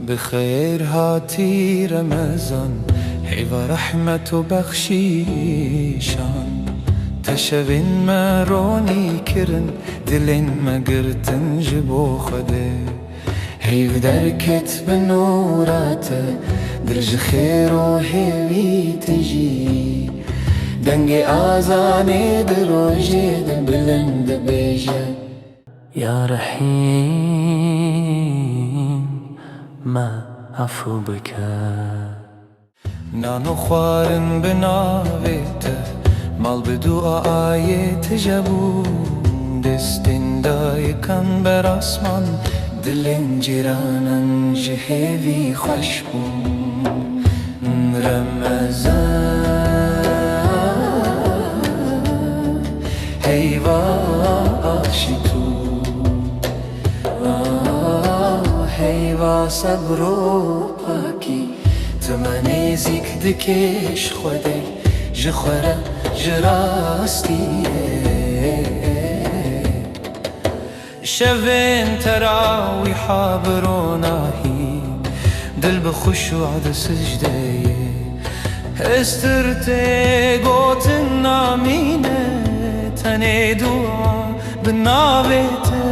بخير هاتي رمضان هيفا رحمة وبخشيشان تشبين مروني كرن دلين ما قرتن جبو خده هيف دركت بنوراته درج خير وهيوي تجي دنگي آزاني دروجي دبلند بيجه يا رحيم ما عفو بك نانو خوارن بناویته مال بدو آیت جبو دستین دای کن بر آسمان دلین جیرانن جهوی خوش بون رمضان هیوا آشتو هیوا صبر و پاکی تمانیزیک دکش خوده جخوره جراستیه شوین تراوی حابروناهی دل بخشوع ده سجده استرته گوتن نامینه تنه دعا بنابته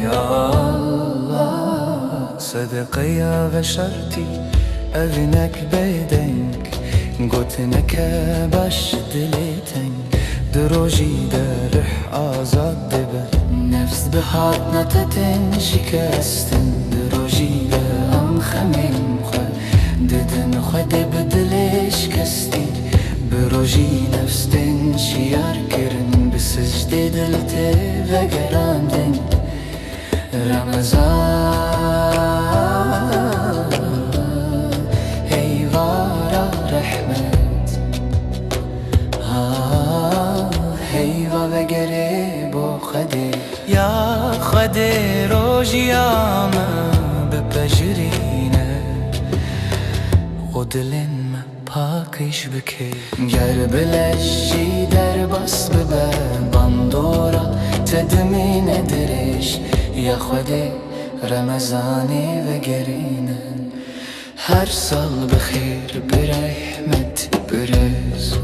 یا الله صدقيا بشرتي أغنك بيدنك قوتنك باش دليتنك دروجي درح آزاد دبر نفس بهاتنا تتن شكستن دروجي دام خمين خل ددن خد بدلش كستي بروجي نفس تن شيار كرن بسجد دلتي وقراندن رمضان هيوارا رحمت هيوا وگره با خده یا خده روژیام بپجرینه خودلن پاکش بکه گر بلشی در بس ببه باندورا تدمین درش یا خودی رمضانی وگرینن هر سال بخیر برحمت برز